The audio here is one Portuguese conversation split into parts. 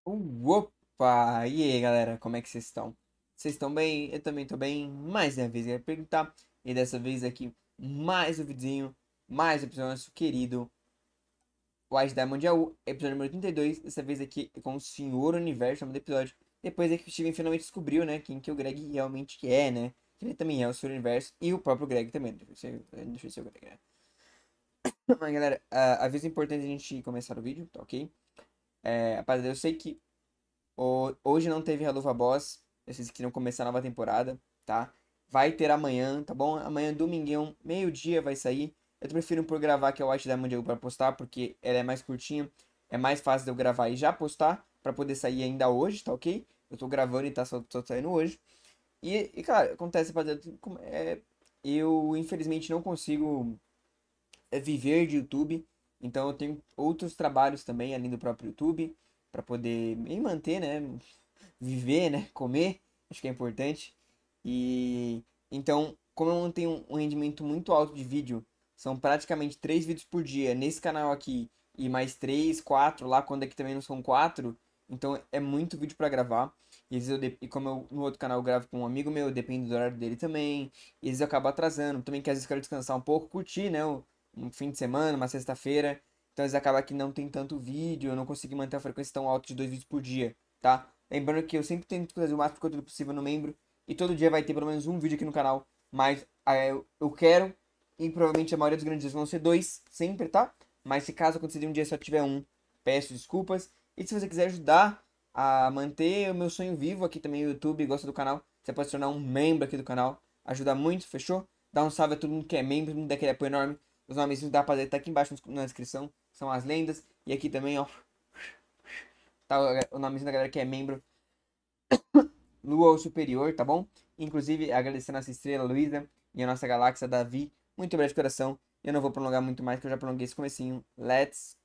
Opa! E aí, galera, como é que vocês estão? Vocês estão bem? Eu também tô bem. Mais uma vez eu ia perguntar. E dessa vez aqui, mais um videozinho, mais um episódio do nosso querido White Diamond AU, episódio número 32. Dessa vez aqui com o Senhor Universo, nome do episódio. Depois é que o Steven finalmente descobriu, né, quem que o Greg realmente é, né? Que ele também é o Senhor Universo e o próprio Greg também. Deixa eu ser o Greg, né? Mas, galera, aviso importante a gente começar o vídeo, tá ok? Rapaziada, eu sei que hoje não teve Reluva Boss. Vocês queriam começar a nova temporada, tá? Vai ter amanhã, tá bom? Amanhã, domingão, meio-dia vai sair. Eu prefiro por gravar que é o White Diamond pra postar, porque ela é mais curtinha. É mais fácil de eu gravar e já postar, pra poder sair ainda hoje, tá ok? Eu tô gravando e tá só saindo hoje. Cara, acontece, rapaziada, eu infelizmente não consigo viver de YouTube. Então eu tenho outros trabalhos também, além do próprio YouTube, pra poder me manter, né? Viver, né? Comer, acho que é importante. E então, como eu não tenho um rendimento muito alto de vídeo, são praticamente 3 vídeos por dia nesse canal aqui e mais 3, 4 lá, quando aqui também não são 4. Então é muito vídeo pra gravar. E, às vezes e como eu, no outro canal eu gravo com um amigo meu, depende do horário dele também. E às vezes eu acabo atrasando. Também que às vezes eu quero descansar um pouco, curtir, né? Um fim de semana, uma sexta-feira. Então às vezes acaba que não tem tanto vídeo, eu não consigo manter a frequência tão alta de 2 vídeos por dia, tá? Lembrando que eu sempre tento fazer o máximo de conteúdo possível no membro. E todo dia vai ter pelo menos um vídeo aqui no canal. Mas eu quero. E provavelmente a maioria dos grandes dias vão ser dois, sempre, tá? Mas se caso acontecer de um dia só tiver um, peço desculpas. E se você quiser ajudar a manter o meu sonho vivo aqui também no YouTube, gosta do canal, você pode se tornar um membro aqui do canal. Ajuda muito, fechou? Dá um salve a todo mundo que é membro, me dá aquele apoio enorme. Os nomes da rapaziada tá aqui embaixo na descrição. São as lendas. E aqui também, ó. Tá o nomezinho da galera que é membro. Lua Superior, tá bom? Inclusive, agradecer a nossa estrela Luísa e a nossa galáxia Davi. Muito obrigado de coração. Eu não vou prolongar muito mais, que eu já prolonguei esse comecinho. Let's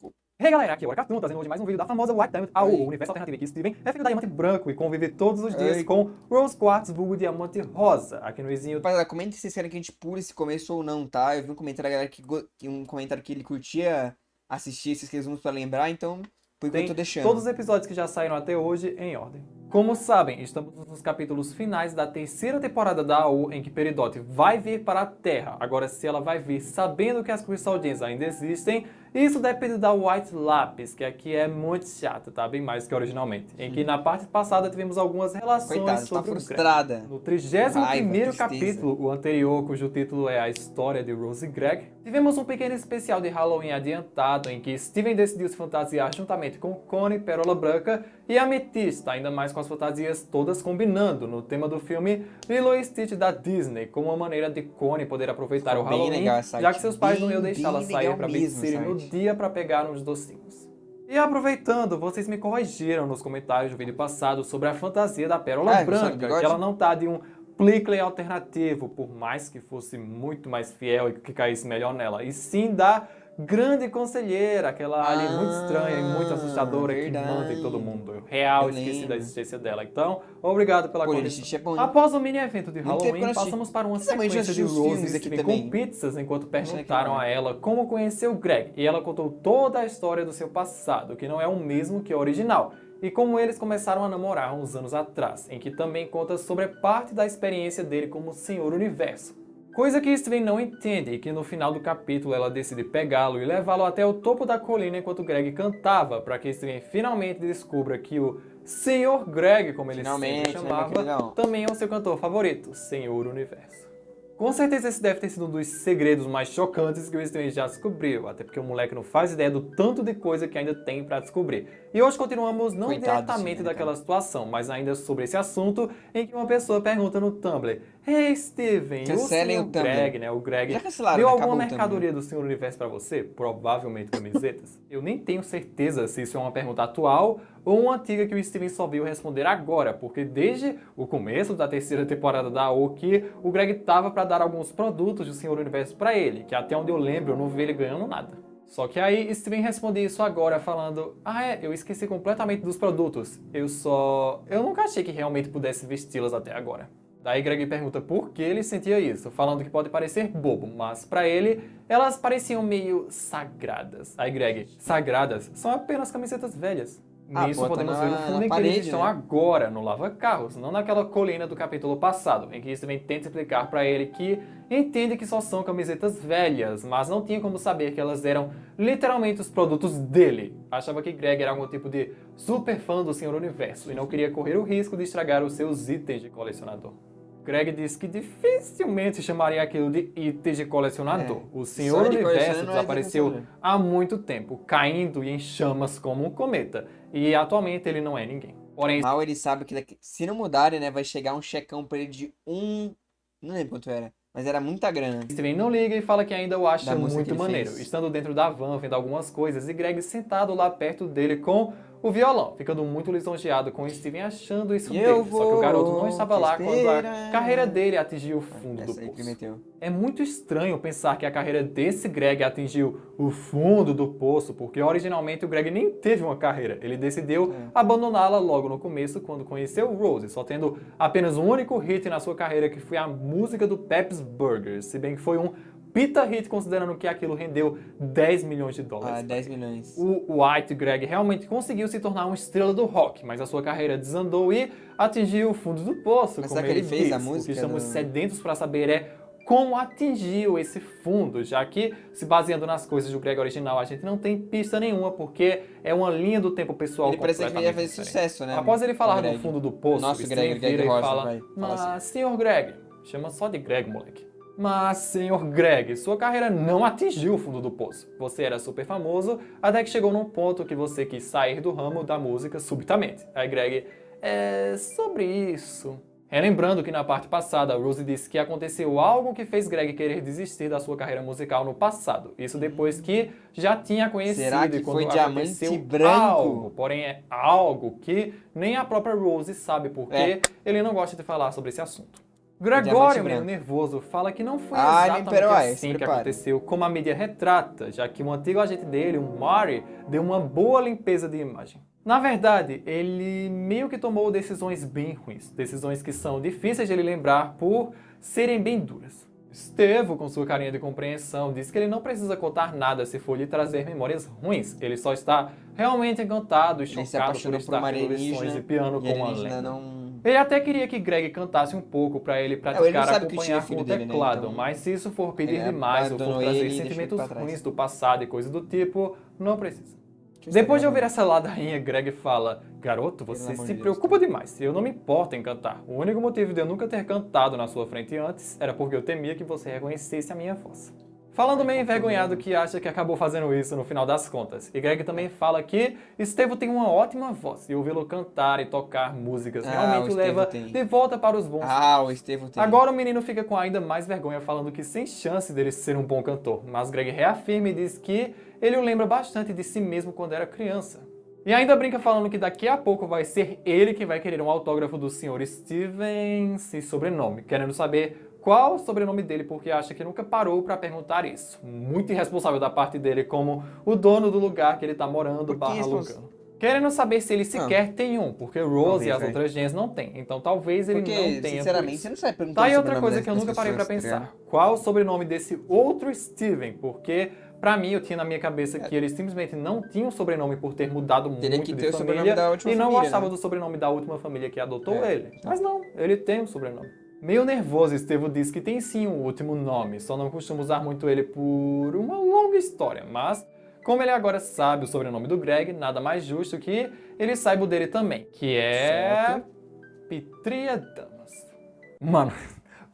go. Hey galera, aqui é o Arcatuno, trazendo hoje mais um vídeo da famosa White Diamond AU, o universo alternativo em que Steven é filho da Diamante Branco e convive todos os dias Ai, com Rose Quartz, vulgo Diamante Rosa. Aqui no vizinho. rapaziada, comenta se vocês querem que a gente pule esse começo ou não, tá? Eu vi um comentário da galera um comentário que ele curtia assistir esses resumos pra lembrar, então por enquanto eu tô Tem todos deixando. os episódios que já saíram até hoje em ordem. Como sabem, estamos nos capítulos finais da terceira temporada da AU, em que Peridot vai vir para a Terra. Agora, se ela vai vir sabendo que as Crystal Gems ainda existem, isso depende da White Lapis, que aqui é muito chata, tá? Bem mais que originalmente. Em que na parte passada tivemos algumas relações Coitada, tá sobre o Greg. frustrada. No Com raiva, 31º tristeza. capítulo, o anterior, cujo título é A História de Rose e Greg, tivemos um pequeno especial de Halloween adiantado, em que Steven decidiu se fantasiar juntamente com Connie, Pérola Branca e Ametista, ainda mais com as fantasias todas combinando no tema do filme Lilo e Stitch da Disney, como uma maneira de Connie poder aproveitar Ficou o bem Halloween, legal essa já que arte. seus pais não iam Bem deixá-la sair legal para mesmo Big essa no arte. dia para pegar uns docinhos. E aproveitando, vocês me corrigiram nos comentários do vídeo passado sobre a fantasia da Pérola Ah, gostou do Branca, que ela bigode? não tá de um Plickly alternativo, por mais que fosse muito mais fiel e que caísse melhor nela, e sim da Grande Conselheira, aquela alien muito estranha e muito assustadora que manda em todo Verdade. mundo. Eu real Eu esqueci da lembro. existência dela. Então, obrigado pela Pô, correção. Lilith é bom, hein? Após o mini evento de Muito tempo que eu Halloween, não assisti. passamos para uma Sinceramente, eu sequência assisti de os Rose filmes e aqui Steven com também. pizzas enquanto Achei legal, perguntaram né? a ela como conheceu Greg. E ela contou toda a história do seu passado, que não é o mesmo que o original. E como eles começaram a namorar uns anos atrás, em que também conta sobre parte da experiência dele como Senhor Universo. Coisa que Steven não entende e que no final do capítulo ela decide pegá-lo e levá-lo até o topo da colina enquanto Greg cantava, para que Steven finalmente descubra que o Senhor Greg, como ele sempre Finalmente, né, meu chamava, queridão? também é o seu cantor favorito, Senhor Universo. Com certeza esse deve ter sido um dos segredos mais chocantes que o Steven já descobriu, até porque o moleque não faz ideia do tanto de coisa que ainda tem pra descobrir. E hoje continuamos não Coitado, diretamente sim, né, daquela cara? situação, mas ainda sobre esse assunto em que uma pessoa pergunta no Tumblr: Hey Steven, o Cancelem senhor o Tumblr. Greg, né? O Greg Já cancelaram, deu né? alguma Acabou o Tumblr. mercadoria do Senhor Universo pra você? Provavelmente camisetas. Eu nem tenho certeza se isso é uma pergunta atual ou uma antiga que o Steven só veio responder agora, porque desde o começo da terceira temporada da AOK, o Greg tava pra dar alguns produtos do Senhor Universo pra ele, que até onde eu lembro eu não vi ele ganhando nada. Só que aí Steven responde isso agora falando: Ah é, eu esqueci completamente dos produtos. Eu nunca achei que realmente pudesse vesti-las até agora. Daí Greg pergunta por que ele sentia isso, falando que pode parecer bobo, mas pra ele, elas pareciam meio sagradas. Aí Greg: Sagradas? São apenas camisetas velhas. Nisso pô, tá podemos ver o fundo na em que parede, eles estão né? agora, no lava-carros, não naquela colina do capítulo passado, em que Steven tenta explicar pra ele que entende que só são camisetas velhas, mas não tinha como saber que elas eram literalmente os produtos dele. Achava que Greg era algum tipo de super fã do Senhor Universo e não queria correr o risco de estragar os seus itens de colecionador. Greg disse que dificilmente chamaria aquilo de itens de colecionador. O Senhor Só de Universo colecionador não é desapareceu colecionador. há muito tempo, caindo e em chamas como um cometa. E atualmente ele não é ninguém. Porém, Mal ele sabe que se não mudarem, né, vai chegar um checão pra ele de um. Não lembro quanto era, mas era muita grana. Steven não liga e fala que ainda o acha Da música que muito ele maneiro, fez. estando dentro da van, vendo algumas coisas, e Greg sentado lá perto dele com o violão, ficando muito lisonjeado com Steven achando isso E eu dele. Só que o garoto não vou estava te lá quando a esperar. carreira dele atingiu o fundo do Essa aí que poço. meteu. É muito estranho pensar que a carreira desse Greg atingiu o fundo do poço, porque originalmente o Greg nem teve uma carreira. Ele decidiu abandoná-la logo no começo, quando conheceu Rose, só tendo apenas um único hit na sua carreira, que foi a música do Pep's Burgers, se bem que foi um pita hit, considerando que aquilo rendeu 10 milhões de dólares. 10 milhões. O White Greg realmente conseguiu se tornar uma estrela do rock, mas a sua carreira desandou e atingiu o fundo do poço, Mas como será que ele fez diz. a O que música estamos do- sedentos para saber é como atingiu esse fundo, já que, se baseando nas coisas do Greg original, a gente não tem pista nenhuma, porque é uma linha do tempo pessoal Ele parecia que ele ia fazer completamente sucesso, né? Após ele falar o do Greg. fundo do poço, Nosso Steven Greg vira e Rocha, fala, vai. Fala mas, assim. senhor Greg, chama só de Greg, moleque. Mas, senhor Greg, sua carreira não atingiu o fundo do poço. Você era super famoso, até que chegou num ponto que você quis sair do ramo da música subitamente. Aí Greg, sobre isso. Relembrando que na parte passada, Rose disse que aconteceu algo que fez Greg querer desistir da sua carreira musical no passado. Isso depois que já tinha conhecido Será que e quando foi diamante aconteceu branco? algo. Porém, é algo que nem a própria Rose sabe, porque ele não gosta de falar sobre esse assunto. Gregório, meio branco. nervoso, fala que não foi Ah, exatamente Imperial Ice, assim que prepare. aconteceu, como a mídia retrata, já que um antigo agente dele, o Murray, deu uma boa limpeza de imagem. Na verdade, ele meio que tomou decisões bem ruins, decisões que são difíceis de ele lembrar por serem bem duras. Estevo, com sua carinha de compreensão, diz que ele não precisa contar nada se for lhe trazer memórias ruins. Ele só está realmente encantado e Ele se chocado por apaixonou por estar uma tendo lições alienígena. de piano E com a uma alienígena lenda. não. Ele até queria que Greg cantasse um pouco pra ele ele praticar não sabe que o Tio é acompanhar com filho o dele, né? teclado, Então, mas se isso for pedir ele demais ou for abandonou trazer ele e deixou ele sentimentos pra trás. ruins do passado e coisa do tipo, não precisa. Deixa eu Depois de saber, ouvir essa ladainha, Greg fala, garoto, você Pelo amor se de Deus, preocupa demais, eu não me importo em cantar. O único motivo de eu nunca ter cantado na sua frente antes era porque eu temia que você reconhecesse a minha voz. Falando meio envergonhado que acha que acabou fazendo isso no final das contas. E Greg também fala que Estevo tem uma ótima voz e ouvi-lo cantar e tocar músicas realmente o o leva Estevo tem. de volta para os bons. O Estevo tem. Agora o menino fica com ainda mais vergonha falando que sem chance dele ser um bom cantor, mas Greg reafirma e diz que ele o lembra bastante de si mesmo quando era criança. E ainda brinca falando que daqui a pouco vai ser ele que vai querer um autógrafo do Sr. Stevens e sobrenome, querendo saber qual o sobrenome dele porque acha que nunca parou para perguntar isso. Muito irresponsável da parte dele como o dono do lugar que ele tá morando / alugando. Querendo saber se ele sequer tem um, porque Rose Talvez, e as vai. outras gens não tem. Então talvez ele Porque, não tenha por sinceramente, isso. você não sabe perguntar Tá aí o outra sobrenome coisa que eu das nunca parei pra pessoas, tá pensar. Qual o sobrenome desse outro Steven? Porque, pra mim, eu tinha na minha cabeça que ele simplesmente não tinha um sobrenome por ter mudado Teria muito que de ter o sobrenome família da última e não família, gostava né? do sobrenome da última família que adotou É. ele. Mas não, ele tem um sobrenome. Meio nervoso, Estevo diz que tem sim um último nome, só não costuma usar muito ele por uma longa história, mas como ele agora sabe o sobrenome do Greg, nada mais justo que ele saiba o dele também, que é... Certo. Pitriadamas. Mano,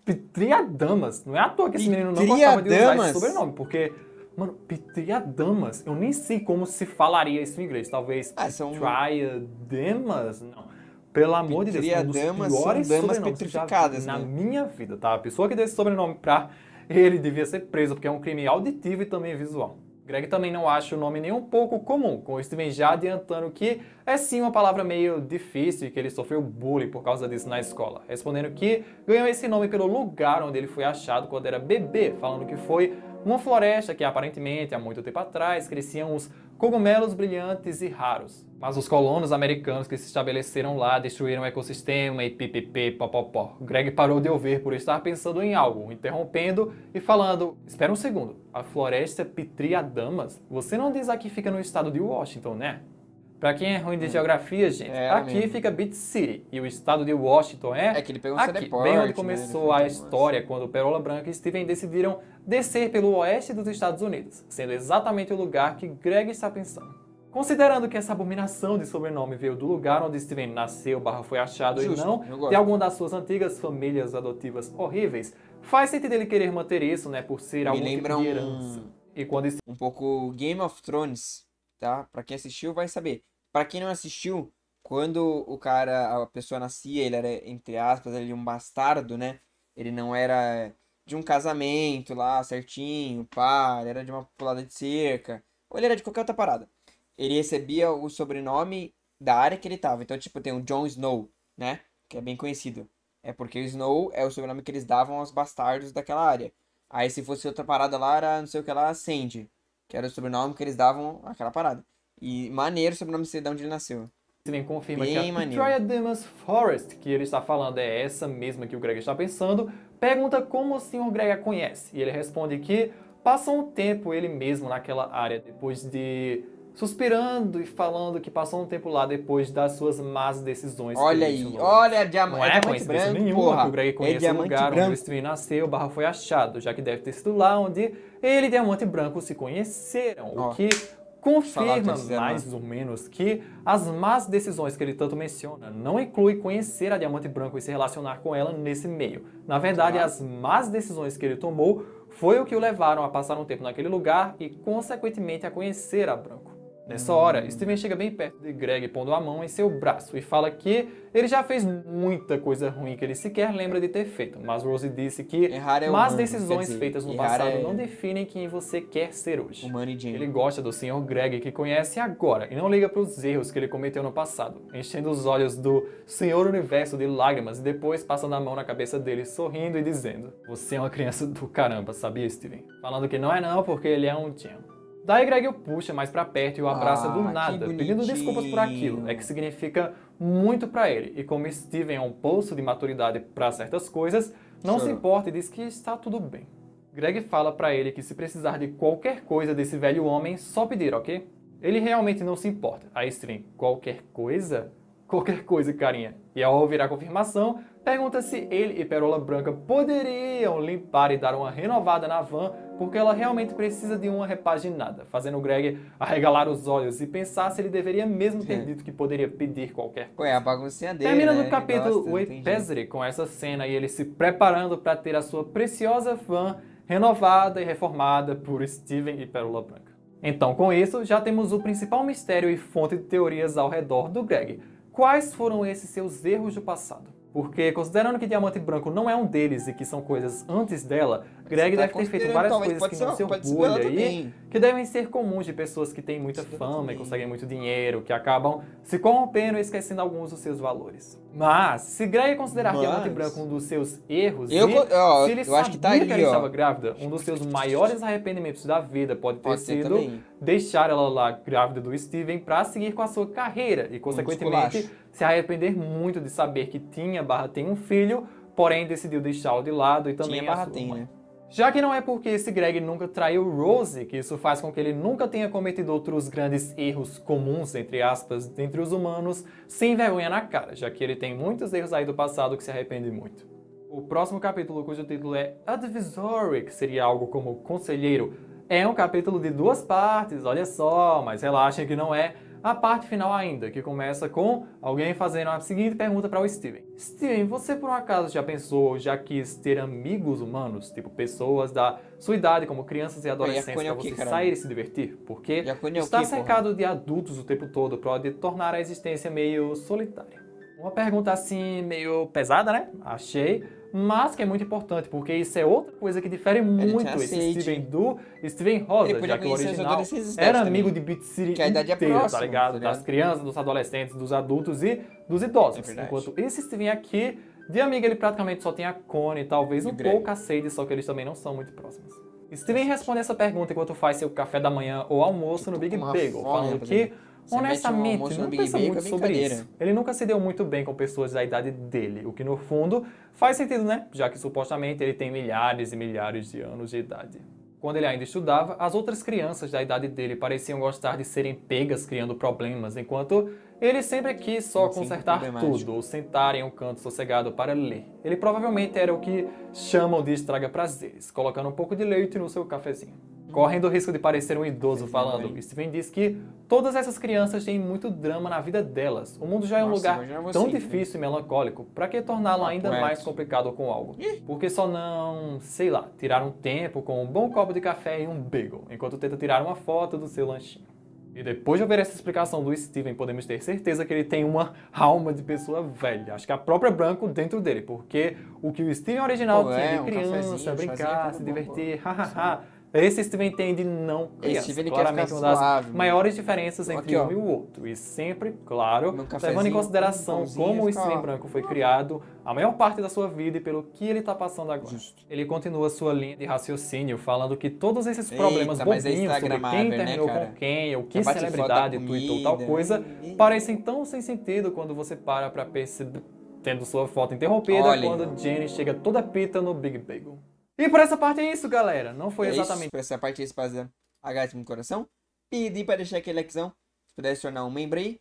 Pitriadamas, não é à toa que esse menino não gostava de usar Pitriadamas? esse sobrenome, porque... Mano, Pitriadamas, eu nem sei como se falaria isso em inglês, talvez são- Pitriadamas, não. Pelo amor de Deus, é um dos Pitriadamas são piores damas sobrenomes que eu já vi petrificadas, na né? minha vida, tá? A pessoa que deu esse sobrenome pra ele devia ser preso, porque é um crime auditivo e também visual. Greg também não acha o nome nem um pouco comum, com o Steven já adiantando que é sim uma palavra meio difícil e que ele sofreu bullying por causa disso na escola, respondendo que ganhou esse nome pelo lugar onde ele foi achado quando era bebê, falando que foi uma floresta que aparentemente há muito tempo atrás cresciam uns cogumelos brilhantes e raros. Mas os colonos americanos que se estabeleceram lá destruíram o ecossistema e pipipi popopó. Greg parou de ouvir por estar pensando em algo, interrompendo e falando, espera um segundo, a floresta Pitriadamas? Você não diz aqui fica no estado de Washington, né? Pra quem é ruim de geografia, gente, aqui mesmo. fica Beach City e o estado de Washington É que ele pegou um aqui, teleporte, bem onde né? começou a história, quando Perola Branca e Steven decidiram descer pelo oeste dos Estados Unidos, sendo exatamente o lugar que Greg está pensando. Considerando que essa abominação de sobrenome veio do lugar onde Steven nasceu / foi achado Justo, e não eu gosto. de alguma das suas antigas famílias adotivas horríveis, faz sentido ele querer manter isso, né, por ser Me algum tipo lembra de herança. E quando um pouco Game of Thrones, tá? Pra quem assistiu vai saber. Pra quem não assistiu, quando a pessoa nascia, ele era, entre aspas, ele um bastardo, né? Ele não era de um casamento lá certinho, pá, ele era de uma pulada de cerca, ou ele era de qualquer outra parada. Ele recebia o sobrenome da área que ele tava. Então, tipo, tem o Jon Snow, né? Que é bem conhecido. É porque o Snow é o sobrenome que eles davam aos bastardos daquela área. Aí se fosse outra parada lá, era não sei o que lá, Sandy. Que era o sobrenome que eles davam àquela parada. E maneiro o sobrenome ser de onde ele nasceu. Steven confirma Bem que a maneiro. Triadamus Forest que ele está falando é essa mesma que o Greg está pensando, pergunta como o Sr. Greg a conhece. E ele responde que passou um tempo ele mesmo naquela área, depois de... suspirando e falando que passou um tempo lá depois das suas más decisões. Olha que ele aí, mencionou. olha, Não diamante coincidência branco, nenhuma porra. que o Greg conheça o diamante lugar onde branco. o Steven nasceu / foi achado, já que deve ter sido lá onde ele e Diamante Branco se conheceram, Ó, o que confirma mais ou menos que as más decisões que ele tanto menciona não inclui conhecer a Diamante Branco e se relacionar com ela nesse meio. Na verdade, as más decisões que ele tomou foi o que o levaram a passar um tempo naquele lugar e, consequentemente, a conhecer a Branco. Nessa hora, Steven chega bem perto de Greg, pondo a mão em seu braço e fala que ele já fez muita coisa ruim que ele sequer lembra de ter feito, mas Rose disse que más decisões feitas no passado não definem quem você quer ser hoje. Ele gosta do Sr. Greg que conhece agora e não liga para os erros que ele cometeu no passado, enchendo os olhos do Senhor Universo de lágrimas e depois passando a mão na cabeça dele, sorrindo e dizendo: "Você é uma criança do caramba, sabia, Steven?" Falando que não é não, porque ele é um Jam. Daí Greg o puxa mais pra perto e o abraça do nada, pedindo desculpas por aquilo, que significa muito pra ele. E como Steven é um poço de maturidade pra certas coisas, não se importa e diz que está tudo bem. Greg fala pra ele que se precisar de qualquer coisa desse velho homem, só pedir, ok? Ele realmente não se importa. Aí Steven, qualquer coisa? Qualquer coisa, carinha. E ao ouvir a confirmação, pergunta se ele e Perola Branca poderiam limpar e dar uma renovada na van, porque ela realmente precisa de uma repaginada, fazendo o Greg arregalar os olhos e pensar se ele deveria mesmo ter dito que poderia pedir qualquer coisa. É a baguncinha dele, Terminando né? o capítulo, o Epesri com essa cena e ele se preparando para ter a sua preciosa van renovada e reformada por Steven e Perola Branca. Então, com isso, já temos o principal mistério e fonte de teorias ao redor do Greg. Quais foram esses seus erros do passado? Porque, considerando que Diamante Branco não é um deles e que são coisas antes dela, Greg deve ter feito várias coisas que não se orgulha e que devem ser comuns de pessoas que têm muita fama e conseguem muito dinheiro, que acabam se corrompendo e esquecendo alguns dos seus valores. Mas, se Greg considerar Diamante Branco um dos seus erros se ele sabia que ela estava grávida, um dos seus maiores arrependimentos da vida pode ter sido deixar ela lá grávida do Steven para seguir com a sua carreira e, consequentemente, se arrepender muito de saber que tem um filho, porém decidiu deixá-lo de lado e também a sua mãe. Já que não é porque esse Greg nunca traiu Rose, que isso faz com que ele nunca tenha cometido outros grandes erros comuns, entre aspas, entre os humanos, sem vergonha na cara, já que ele tem muitos erros aí do passado que se arrepende muito. O próximo capítulo, cujo título é Advisory, que seria algo como Conselheiro, é um capítulo de 2 partes, olha só, mas relaxem que não é a parte final ainda, que começa com alguém fazendo a seguinte pergunta para o Steven. Steven, você por um acaso já pensou ou já quis ter amigos humanos, tipo pessoas da sua idade, como crianças e adolescentes, para você sair e se divertir? Porque estar cercado de adultos o tempo todo pode tornar a existência meio solitária. Uma pergunta assim, meio pesada, né? Achei. Mas que é muito importante, porque isso é outra coisa que difere muito esse Steven do Steven Rosa, já que o original era amigo de Beat City inteira, tá ligado? Das crianças, dos adolescentes, dos adultos e dos idosos. Enquanto esse Steven aqui, de amigo, ele praticamente só tem a Connie, talvez um pouco a Sadie, só que eles também não são muito próximos. Steven responde essa pergunta enquanto faz seu café da manhã ou almoço no Big Bagel, falando que honestamente, não pensa muito sobre isso. Ele nunca se deu muito bem com pessoas da idade dele, o que no fundo faz sentido, né? Já que supostamente ele tem milhares e milhares de anos de idade. Quando ele ainda estudava, as outras crianças da idade dele pareciam gostar de serem pegas criando problemas, enquanto ele sempre quis só Sim, consertar problemático. tudo ou sentar em um canto sossegado para ler. Ele provavelmente era o que chamam de estraga-prazeres, colocando um pouco de leite no seu cafezinho. Correndo o risco de parecer um idoso falando, Steven diz que todas essas crianças têm muito drama na vida delas. O mundo já é um Nossa, lugar imagina você, tão então. difícil e melancólico, pra que torná-lo ainda Poeta. mais complicado com algo? Porque só não, sei lá, tirar um tempo com um bom copo de café e um bagel, enquanto tenta tirar uma foto do seu lanchinho. E depois de ouvir essa explicação do Steven, podemos ter certeza que ele tem uma alma de pessoa velha. Acho que a própria Branco dentro dele, porque o que o Steven original Pô, tinha de um criança, cafezinho, brincar, chazinho, se bom, divertir, hahaha. Esse Steven tem de não criança. Steven, ele quer Claramente ficar uma das suave, mano. maiores diferenças Então, entre aqui, ó. um e o outro. E sempre, claro, Meu levando em cafezinho, consideração pãozinho, como o fica, Steven ó. Branco foi criado, a maior parte da sua vida e pelo que ele está passando agora. Justo. Ele continua sua linha de raciocínio, falando que todos esses problemas Eita, mas é bobinhos sobre quem instagramável, né, terminou cara? com quem, ou que Já bate foto da celebridade tweetou tal comida. coisa, parecem tão sem sentido quando você para pra perceber, tendo sua foto interrompida Olha aí, quando ó. Jenny chega toda pita no Big Bagel. E por essa parte é isso, galera. Não foi É isso, exatamente por essa parte aí, rapaziada. Agradece no coração. Pedi para deixar aquele likezão. Se puder se tornar um membro aí.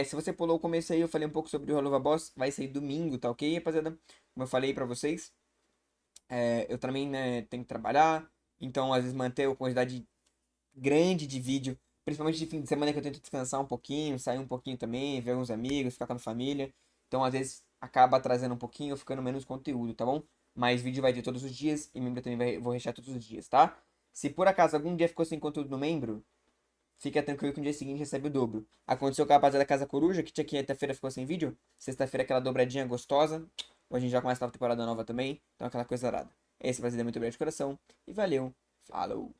Se você pulou o começo aí, eu falei um pouco sobre o Helluva Boss. Vai sair domingo, tá ok, rapaziada? Como eu falei pra vocês. Eu também, né, tenho que trabalhar. Então, às vezes, manter uma quantidade grande de vídeo. Principalmente de fim de semana que eu tento descansar um pouquinho. Sair um pouquinho também, ver alguns amigos, ficar com a família. Então, às vezes, acaba trazendo um pouquinho, ficando menos conteúdo, tá bom? Mas vídeo vai ter todos os dias e membro também vou rechear todos os dias, tá? Se por acaso algum dia ficou sem conteúdo no membro, fica tranquilo que no dia seguinte recebe o dobro. Aconteceu com a rapaziada da Casa Coruja, que tinha quinta-feira ficou sem vídeo. Sexta-feira aquela dobradinha gostosa. Hoje a gente já começa a nova temporada nova também. Então aquela coisa arada. Esse vai ser muito bem de coração. E valeu. Falou.